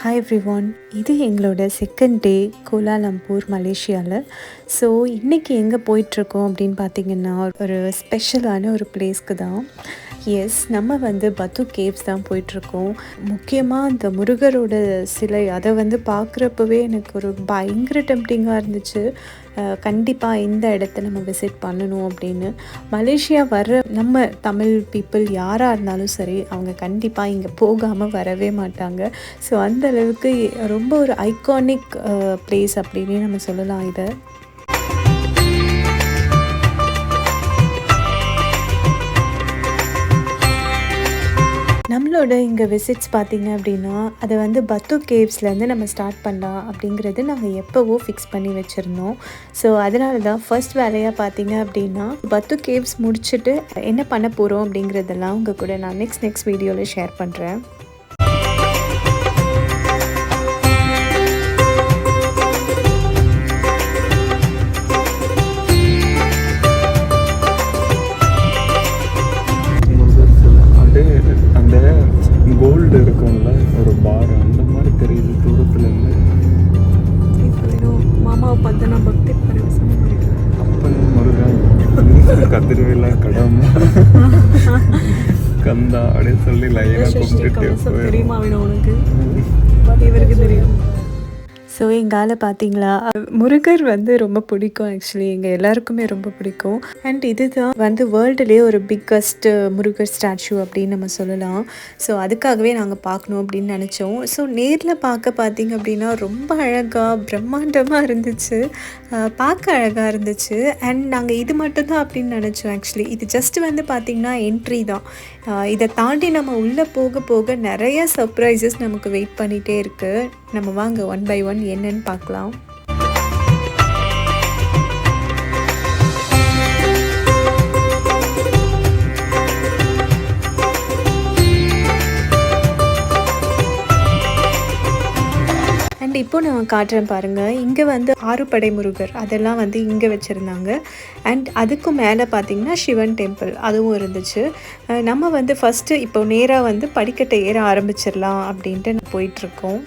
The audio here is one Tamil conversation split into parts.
ஹாய் எவ்ரிவான், இது எங்களோட செகண்ட் டே கோலாலம்பூர் மலேசியாவில். ஸோ இன்றைக்கி எங்கே போயிட்டுருக்கோம் அப்படின்னு பார்த்திங்கன்னா, ஒரு ஸ்பெஷலான ஒரு பிளேஸ்க்கு தான். எஸ், நம்ம பத்து கேவ்ஸ் தான் போயிட்டுருக்கோம். முக்கியமாக இந்த முருகரோட சிலை, அதை பார்க்குறப்பவே எனக்கு ஒரு பயங்கர டெம்ப்டிங்காக இருந்துச்சு. கண்டிப்பாக இந்த இடத்த நம்ம விசிட் பண்ணணும் அப்படின்னு. மலேசியா வர நம்ம தமிழ் பீப்புள் யாராக இருந்தாலும் சரி, அவங்க கண்டிப்பாக இங்கே போகாமல் வரவே மாட்டாங்க. ஸோ அந்த அளவுக்கு ரொம்ப ஒரு ஐகானிக் பிளேஸ் அப்படின்னே நம்ம சொல்லலாம் இதை. நம்மளோட இங்கே விசிட்ஸ் பார்த்திங்க அப்படின்னா, அதை பத்து கேவ்ஸ்லேருந்து நம்ம ஸ்டார்ட் பண்ணலாம் அப்படிங்கிறது நாங்கள் எப்போவோ ஃபிக்ஸ் பண்ணி வச்சுருந்தோம். ஸோ அதனால தான் ஃபர்ஸ்ட் வேலையாக பார்த்திங்க அப்படின்னா, பத்து கேவ்ஸ் முடிச்சுட்டு என்ன பண்ண போகிறோம் அப்படிங்கிறதெல்லாம் உங்கள் கூட நான் நெக்ஸ்ட் வீடியோவில் ஷேர் பண்ணுறேன். அந்த கோல்டு இருக்கும்ல, ஒரு பார் அந்த மாதிரி தெரியுது தூரத்துலேருந்து. மாமாவை பார்த்து நான் பக்தி அப்பன் முருகன் கதிரவேலா கடமை கந்தா அப்படின்னு சொல்லி லைனாக கூப்பிட்டு தெரியுமா வேணும் உனக்கு? இவருக்கு தெரியும். ஸோ எங்கால பார்த்தீங்களா, முருகர் ரொம்ப பிடிக்கும். ஆக்சுவலி எங்கள் எல்லாருக்குமே ரொம்ப பிடிக்கும். அண்ட் இதுதான் வேர்ல்டுலேயே ஒரு பிக்கஸ்ட் முருகர் ஸ்டாச்சு அப்படின்னு நம்ம சொல்லலாம். ஸோ அதுக்காகவே நாங்கள் பார்க்கணும் அப்படின்னு நினச்சோம். ஸோ நேரில் பார்த்தீங்க அப்படின்னா ரொம்ப அழகாக பிரம்மாண்டமாக இருந்துச்சு, பார்க்க அழகாக இருந்துச்சு. அண்ட் நாங்கள் இது மட்டும்தான் அப்படின்னு நினச்சோம். ஆக்சுவலி இது ஜஸ்ட் பார்த்திங்கன்னா என்ட்ரி தான். இதை தாண்டி நம்ம உள்ளே போக போக நிறைய சர்ப்ரைசஸ் நமக்கு வெயிட் பண்ணிகிட்டே இருக்குது. நம்ம வாங்க ஒன் பை ஒன் என்னன்னு பார்க்கலாம். அண்ட் இப்போ நான் காட்டுறேன் பாருங்கள். இங்கே ஆறுபடை முருகர் அதெல்லாம் இங்கே வச்சுருந்தாங்க. அண்ட் அதுக்கு மேலே பார்த்திங்கன்னா சிவன் டெம்பிள் அதுவும் இருந்துச்சு. நம்ம ஃபஸ்ட்டு இப்போ நேராக படிக்கட்டை ஏற ஆரம்பிச்சிடலாம் அப்படின்ட்டு போயிட்டுருக்கோம்.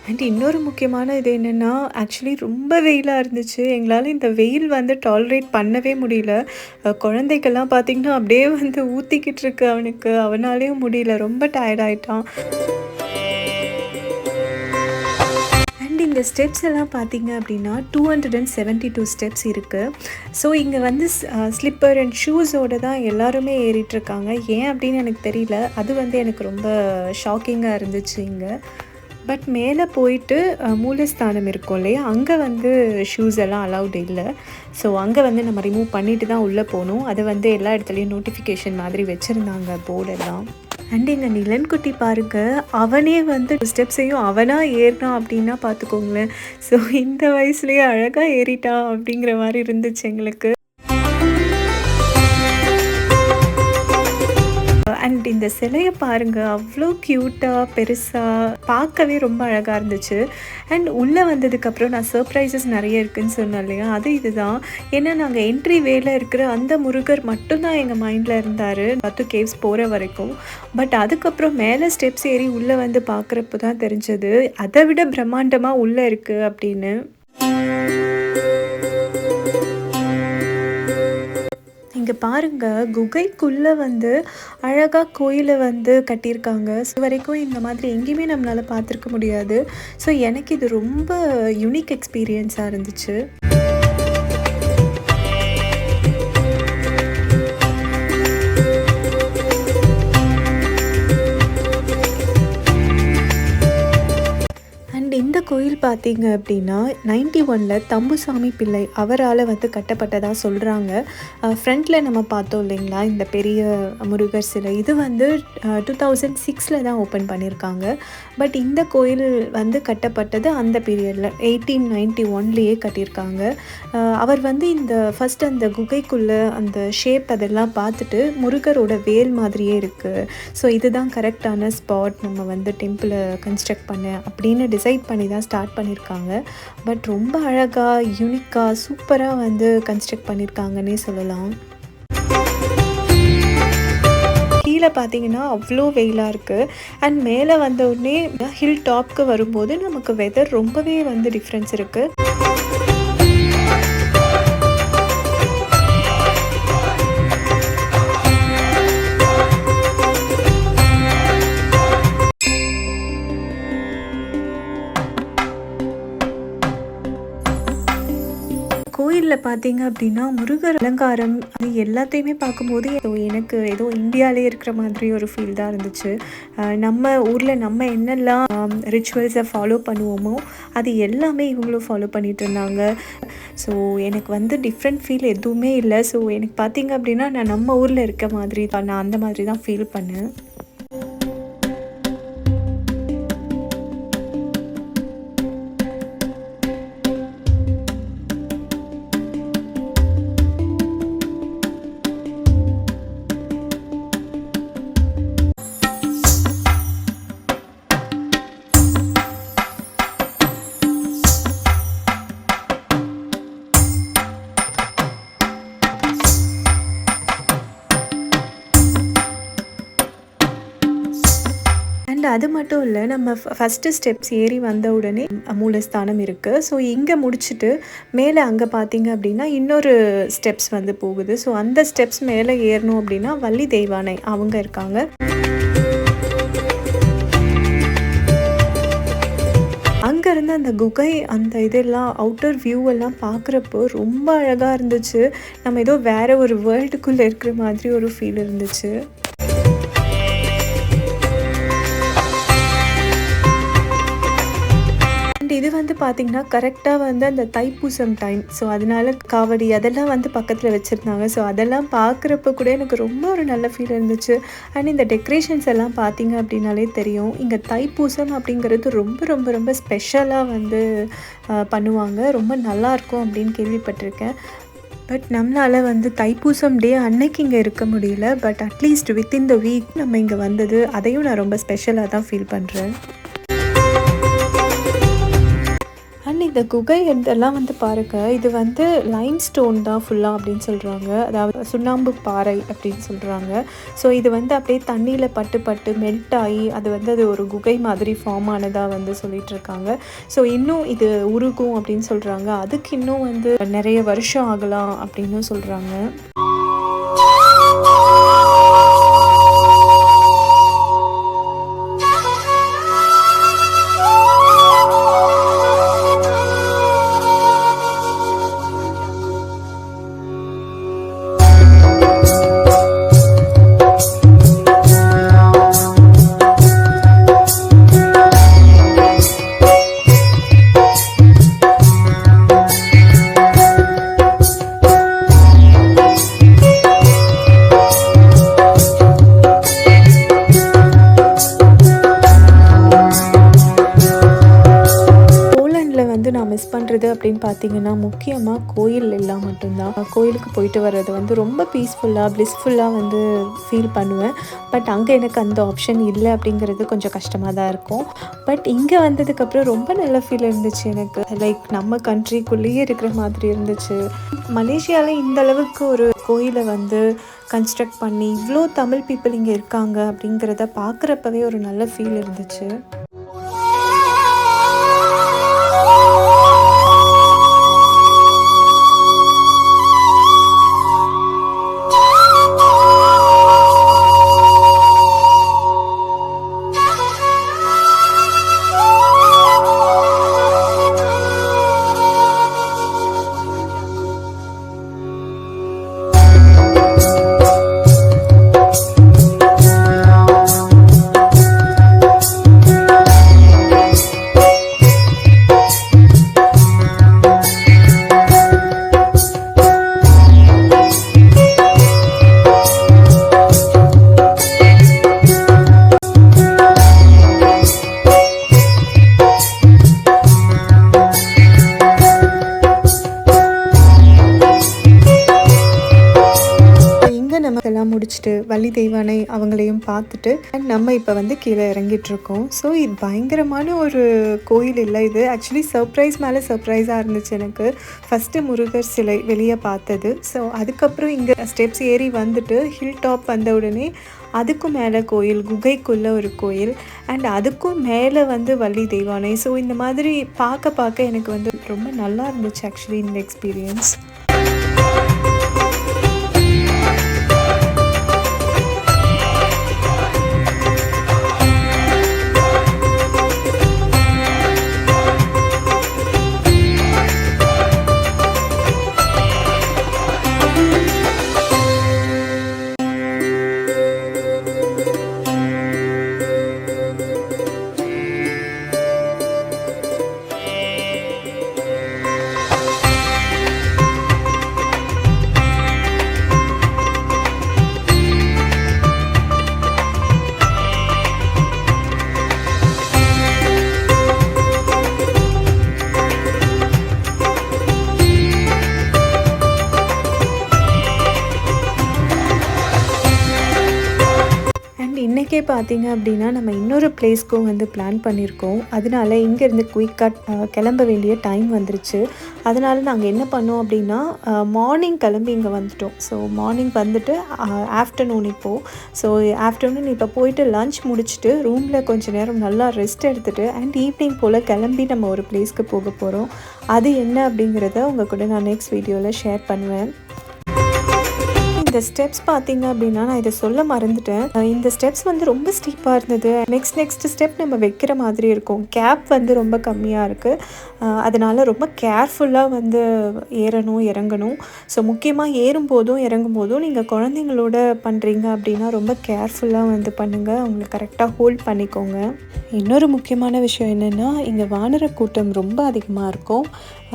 அண்ட் இன்னொரு முக்கியமான இது என்னென்னா, ஆக்சுவலி ரொம்ப வெயிலாக இருந்துச்சு. எங்களால் இந்த வெயில் டாலரேட் பண்ணவே முடியல. குழந்தைக்கெல்லாம் பார்த்திங்கன்னா அப்படியே ஊற்றிக்கிட்டு இருக்கு அவனுக்கு, அவனாலேயும் முடியல, ரொம்ப டயர்டாயிட்டான். இந்த ஸ்டெப்ஸ் எல்லாம் பார்த்திங்க அப்படின்னா 272 ஸ்டெப்ஸ் இருக்குது. ஸோ இங்கே ஸ்லிப்பர் அண்ட் ஷூஸோடு தான் எல்லாருமே ஏறிட்டுருக்காங்க. ஏன் அப்படின்னு எனக்கு தெரியல. அது எனக்கு ரொம்ப ஷாக்கிங்காக இருந்துச்சு இங்கே. பட் மேலே போயிட்டு மூலஸ்தானம் இருக்கும் இல்லையா, அங்கே ஷூஸ் எல்லாம் அலவுட் இல்லை. ஸோ அங்கே நம்ம ரிமூவ் பண்ணிட்டு தான் உள்ளே போகணும். அதை எல்லா இடத்துலையும் நோட்டிஃபிகேஷன் மாதிரி வச்சுருந்தாங்க போர்டெல்லாம். அண்ட் எங்கள் நிலன்குட்டி பாருங்க, அவனே ஸ்டெப்ஸையும் அவனாக ஏறினான் அப்படின்னா பார்த்துக்கோங்களேன். ஸோ இந்த வயசுலேயே அழகாக ஏறிட்டான் அப்படிங்கிற மாதிரி இருந்துச்சு எங்களுக்கு. அண்ட் இந்த சிலையை பாருங்கள், அவ்வளோ க்யூட்டாக பெருசாக பார்க்கவே ரொம்ப அழகாக இருந்துச்சு. அண்ட் உள்ளே வந்ததுக்கப்புறம் நான் சர்ப்ரைசஸ் நிறைய இருக்குதுன்னு சொன்னேன் இல்லையா, அது இதுதான். ஏன்னா நாங்கள் என்ட்ரி வேல இருக்கிற அந்த முருகர் மட்டும்தான் எங்கள் மைண்டில் இருந்தார் 10 கேவ்ஸ் போகிற வரைக்கும். பட் அதுக்கப்புறம் மேலே ஸ்டெப்ஸ் ஏறி உள்ளே பார்க்குறப்போ தான் தெரிஞ்சது அதை விட பிரம்மாண்டமாக உள்ளே இருக்குது அப்படின்னு. இங்கே பாருங்கள், குகைக்குள்ளே அழகாக கோயிலை கட்டியிருக்காங்க. இது வரைக்கும் இந்த மாதிரி எங்கேயுமே நம்மளால் பார்த்துருக்க முடியாது. ஸோ எனக்கு இது ரொம்ப யூனிக் எக்ஸ்பீரியன்ஸாக இருந்துச்சு. அண்ட் இந்த கோயில் பார்த்தீங்க அப்படின்னா 91ல் தம்புசாமி பிள்ளை அவரால் வந்து கட்டப்பட்டதாக சொல்கிறாங்க. ஃப்ரண்ட்டில் நம்ம பார்த்தோம் இல்லைங்களா இந்த பெரிய முருகர் சிலை, இது வந்து 2006 தான் ஓப்பன் பண்ணியிருக்காங்க. பட் இந்த கோயில் வந்து கட்டப்பட்டது அந்த பீரியடில் 1891லேயே கட்டியிருக்காங்க. அவர் வந்து இந்த ஃபஸ்ட் அந்த குகைக்குள்ளே அந்த ஷேப் அதெல்லாம் பார்த்துட்டு முருகரோட வேல் மாதிரியே இருக்குது, ஸோ இதுதான் கரெக்டான ஸ்பாட் நம்ம வந்து டெம்பிளை கன்ஸ்ட்ரக்ட் பண்ண அப்படின்னு டிசைட் பண்ணி தான் ஸ்டார்ட் பண்ணியிருக்காங்க. பட் ரொம்ப அழகாக யூனிக்காக சூப்பராக வந்து கன்ஸ்ட்ரக்ட் பண்ணியிருக்காங்கன்னே சொல்லலாம். கீழே பார்த்தீங்கன்னா அவ்வளோ வெயிலாக இருக்குது. அண்ட் மேலே வந்த உடனே ஹில் டாப்க்கு வரும்போது நமக்கு வெதர் ரொம்பவே வந்து டிஃப்ரென்ஸ் இருக்குது. கோயிலில் பார்த்தீங்க அப்படின்னா முருகர் அலங்காரம் அது எல்லாத்தையுமே பார்க்கும்போது எனக்கு ஏதோ இந்தியாவிலே இருக்கிற மாதிரி ஒரு ஃபீல் தான் இருந்துச்சு. நம்ம ஊரில் நம்ம என்னெல்லாம் ரிச்சுவல்ஸை ஃபாலோ பண்ணுவோமோ அது எல்லாமே இவங்களும் ஃபாலோ பண்ணிகிட்டு இருந்தாங்க. ஸோ எனக்கு வந்து டிஃப்ரெண்ட் ஃபீல் எதுவுமே இல்லை. ஸோ எனக்கு பார்த்தீங்க அப்படின்னா நான் நம்ம ஊரில் இருக்க மாதிரி தான், நான் அந்த மாதிரி தான் ஃபீல் பண்ணேன். அண்ட் அது மட்டும் இல்லை, நம்ம ஃபஸ்ட்டு ஸ்டெப்ஸ் ஏறி வந்த உடனே மூலஸ்தானம் இருக்குது. ஸோ இங்கே முடிச்சுட்டு மேலே அங்கே பார்த்தீங்க அப்படின்னா இன்னொரு ஸ்டெப்ஸ் வந்து போகுது. ஸோ அந்த ஸ்டெப்ஸ் மேலே ஏறணும் அப்படின்னா வள்ளி தெய்வானை அவங்க இருக்காங்க. அங்கேருந்து அந்த குகை அந்த இதெல்லாம் அவுட்டர் வியூவெல்லாம் பார்க்குறப்போ ரொம்ப அழகாக இருந்துச்சு. நம்ம ஏதோ வேறு ஒரு வேர்ல்டுக்குள்ளே இருக்கிற மாதிரி ஒரு ஃபீல் இருந்துச்சு. இது வந்து பார்த்திங்கன்னா கரெக்டாக வந்து அந்த தைப்பூசம் டைம். ஸோ அதனால காவடி அதெல்லாம் வந்து பக்கத்தில் வச்சுருந்தாங்க. ஸோ அதெல்லாம் பார்க்குறப்ப கூட எனக்கு ரொம்ப ஒரு நல்ல ஃபீல் இருந்துச்சு. அண்ட் இந்த டெக்கரேஷன்ஸ் எல்லாம் பார்த்திங்க அப்படின்னாலே தெரியும், இங்கே தைப்பூசம் அப்படிங்கிறது ரொம்ப ரொம்ப ரொம்ப ஸ்பெஷலாக வந்து பண்ணுவாங்க. ரொம்ப நல்லாயிருக்கும் அப்படின்னு கேள்விப்பட்டிருக்கேன். பட் நம்மளால் வந்து தைப்பூசம் டே அன்னைக்கு இங்கே இருக்க முடியல. But at least within the week நம்ம இங்கே வந்தது அதையும் நான் ரொம்ப ஸ்பெஷலாக தான் ஃபீல் பண்ணுறேன். அண்ட் இந்த குகை இதெல்லாம் வந்து பாருங்க, இது வந்து லைம் ஸ்டோன் தான் ஃபுல்லாக அப்படின்னு சொல்கிறாங்க. அதாவது சுண்ணாம்பு பாறை அப்படின்னு சொல்கிறாங்க. ஸோ இது வந்து அப்படியே தண்ணியில் பட்டு பட்டு மெல்ட் ஆகி அது வந்து அது ஒரு குகை மாதிரி ஃபார்ம் ஆனதாக வந்து சொல்லிட்டு இருக்காங்க. ஸோ இன்னும் இது உருகும் அப்படின்னு சொல்கிறாங்க. அதுக்கு இன்னும் வந்து நிறைய வருஷம் ஆகலாம் அப்படின்னு சொல்கிறாங்க. மிஸ் பண்ணுறது அப்படின்னு பார்த்தீங்கன்னா முக்கியமாக கோயில் எல்லாம் மட்டும்தான். கோயிலுக்கு போயிட்டு வர்றது வந்து ரொம்ப பீஸ்ஃபுல்லாக பிளிஸ்ஃபுல்லாக வந்து ஃபீல் பண்ணுவேன். பட் அங்கே எனக்கு அந்த ஆப்ஷன் இல்லை அப்படிங்கிறது கொஞ்சம் கஷ்டமாக தான் இருக்கும். பட் இங்கே வந்ததுக்கப்புறம் ரொம்ப நல்ல ஃபீல் இருந்துச்சு எனக்கு. லைக் நம்ம கண்ட்ரிக்குள்ளேயே இருக்கிற மாதிரி இருந்துச்சு. மலேசியாவில் இந்த அளவுக்கு ஒரு கோயிலை வந்து கன்ஸ்ட்ரக்ட் பண்ணி இவ்வளோ தமிழ் பீப்புள் இங்கே இருக்காங்க அப்படிங்கிறத பார்க்குறப்பவே ஒரு நல்ல ஃபீல் இருந்துச்சு. தெய்வானை அவங்களையும் பார்த்துட்டு நம்ம இப்போ வந்து கீழே இறங்கிட்டுருக்கோம். ஸோ இது பயங்கரமான ஒரு கோயில் இல்லை, இது ஆக்சுவலி சர்ப்ரைஸ் மேலே சர்ப்ரைஸாக இருந்துச்சு எனக்கு. ஃபஸ்ட்டு முருகர் சிலை வெளியே பார்த்தது. ஸோ அதுக்கப்புறம் இங்கே ஸ்டெப்ஸ் ஏறி வந்துட்டு ஹில் டாப் வந்த உடனே அதுக்கும் மேலே கோயில், குகைக்குள்ளே ஒரு கோயில், அண்ட் அதுக்கும் மேலே வந்து வள்ளி தெய்வானை. ஸோ இந்த மாதிரி பார்க்க எனக்கு வந்து ரொம்ப நல்லா இருந்துச்சு ஆக்சுவலி இந்த எக்ஸ்பீரியன்ஸ். இன்றைக்கே பார்த்தீங்க அப்படின்னா நம்ம இன்னொரு பிளேஸ்க்கும் வந்து பிளான் பண்ணியிருக்கோம். அதனால இங்கேருந்து குயிக்காக கிளம்ப வேண்டிய டைம் வந்துருச்சு. அதனால் நாங்கள் என்ன பண்ணோம் அப்படின்னா மார்னிங் கிளம்பி இங்கே வந்துட்டோம். ஸோ மார்னிங் வந்துட்டு ஆஃப்டர்நூன் இப்போது. ஸோ ஆஃப்டர்நூன் இப்போ போயிட்டு லன்ச் முடிச்சுட்டு ரூமில் கொஞ்சம் நேரம் நல்லா ரெஸ்ட் எடுத்துகிட்டு அண்ட் ஈவினிங் போல் கிளம்பி நம்ம ஒரு பிளேஸ்க்கு போக போகிறோம். அது என்ன அப்படிங்கிறத உங்கள் கூட நான் நெக்ஸ்ட் வீடியோவில் ஷேர் பண்ணுவேன். இந்த ஸ்டெப்ஸ் பார்த்தீங்க அப்படின்னா நான் இதை சொல்ல மறந்துட்டேன். இந்த ஸ்டெப்ஸ் வந்து ரொம்ப ஸ்டீப்பாக இருந்தது. நெக்ஸ்ட் ஸ்டெப் நம்ம வைக்கிற மாதிரி இருக்கும். கேப் வந்து ரொம்ப கம்மியாக இருக்குது. அதனால் ரொம்ப கேர்ஃபுல்லாக வந்து ஏறணும் இறங்கணும். ஸோ முக்கியமாக ஏறும்போதும் இறங்கும்போதும் நீங்கள் குழந்தைங்களோட பண்ணுறீங்க அப்படின்னா ரொம்ப கேர்ஃபுல்லாக வந்து பண்ணுங்கள். அவங்களை கரெக்டாக ஹோல்ட் பண்ணிக்கோங்க. இன்னொரு முக்கியமான விஷயம் என்னென்னா இங்கே வானர கூட்டம் ரொம்ப அதிகமாக இருக்கும்.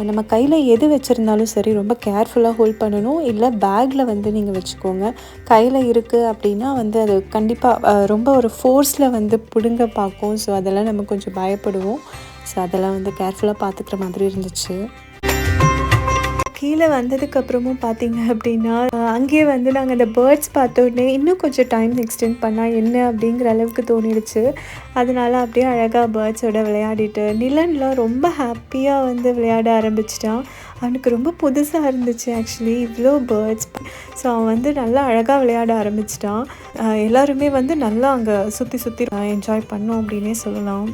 நம்ம கையில் எது வச்சுருந்தாலும் சரி ரொம்ப கேர்ஃபுல்லாக ஹோல்ட் பண்ணணும். இல்லை பேக்கில் வந்து நீங்கள் வச்சுக்கோங்க. கையில் இருக்குது அப்படின்னா வந்து அது கண்டிப்பாக ரொம்ப ஒரு ஃபோர்ஸில் வந்து பிடுங்க பார்க்கும். ஸோ அதெல்லாம் நம்ம கொஞ்சம் பயப்படுவோம். ஸோ அதெல்லாம் வந்து கேர்ஃபுல்லாக பார்த்துக்கிற மாதிரி இருந்துச்சு. கீழே வந்ததுக்கப்புறமும் பார்த்தீங்க அப்படின்னா அங்கேயே வந்து நாங்கள் அந்த பேர்ட்ஸ் பார்த்தோன்னே இன்னும் கொஞ்சம் டைம் எக்ஸ்டெண்ட் பண்ணால் என்ன அப்படிங்கிற அளவுக்கு தோணிடுச்சு. அதனால் அப்படியே அழகாக பேர்ட்ஸோட விளையாடிட்டு நிலன்லாம் ரொம்ப ஹாப்பியாக வந்து விளையாட ஆரம்பிச்சிட்டான். அவனுக்கு ரொம்ப புதுசாக இருந்துச்சு ஆக்சுவலி இவ்வளோ பேர்ட்ஸ். ஸோ அவன் வந்து நல்லா அழகாக விளையாட ஆரம்பிச்சிட்டான். எல்லாருமே வந்து நல்லா அங்கே சுற்றி என்ஜாய் பண்ணோம் அப்படின்னே சொல்லலாம்.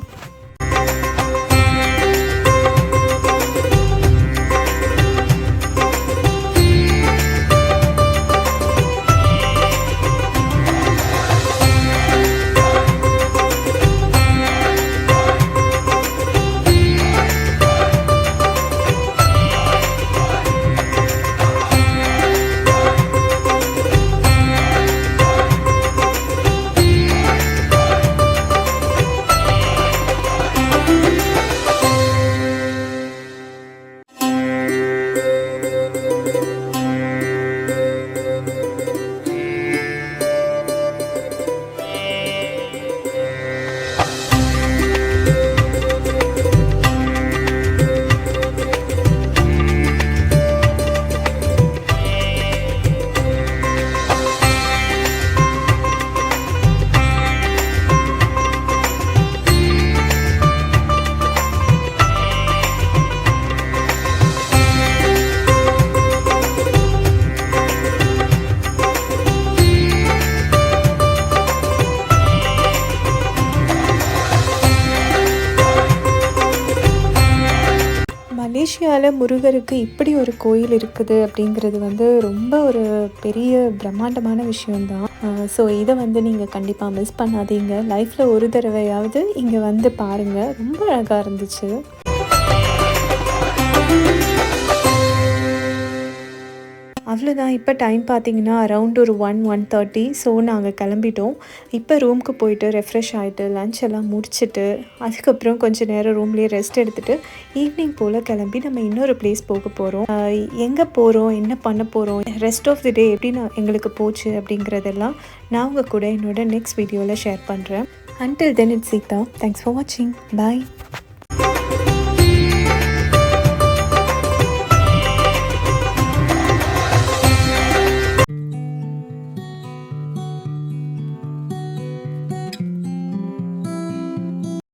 மலேசியாவில் முருகருக்கு இப்படி ஒரு கோயில் இருக்குது அப்படிங்கிறது வந்து ரொம்ப ஒரு பெரிய பிரம்மாண்டமான விஷயம்தான். ஸோ இதை வந்து நீங்கள் கண்டிப்பாக மிஸ் பண்ணாதீங்க. லைஃப்பில் ஒரு தடவையாவது இங்கே வந்து பாருங்கள். ரொம்ப அழகாக இருந்துச்சு. அவ்வளோதான். இப்போ டைம் பார்த்தீங்கன்னா அரவுண்ட் ஒரு 1:30. ஸோ நாங்கள் கிளம்பிட்டோம். இப்போ ரூமுக்கு போயிட்டு ரெஃப்ரெஷ் ஆகிட்டு லன்ச் எல்லாம் முடிச்சுட்டு அதுக்கப்புறம் கொஞ்சம் நேரம் ரூம்லேயே ரெஸ்ட் எடுத்துகிட்டு ஈவினிங் போல் கிளம்பி நம்ம இன்னொரு பிளேஸ் போக போகிறோம். எங்கே போகிறோம், என்ன பண்ண போகிறோம், ரெஸ்ட் ஆஃப் தி டே எப்படி எங்களுக்கு போச்சு அப்படிங்கிறதெல்லாம் நான் உங்கள் கூட என்னோட நெக்ஸ்ட் வீடியோவில் ஷேர் பண்ணுறேன். Until then, it's Sita. Thanks for watching. Bye.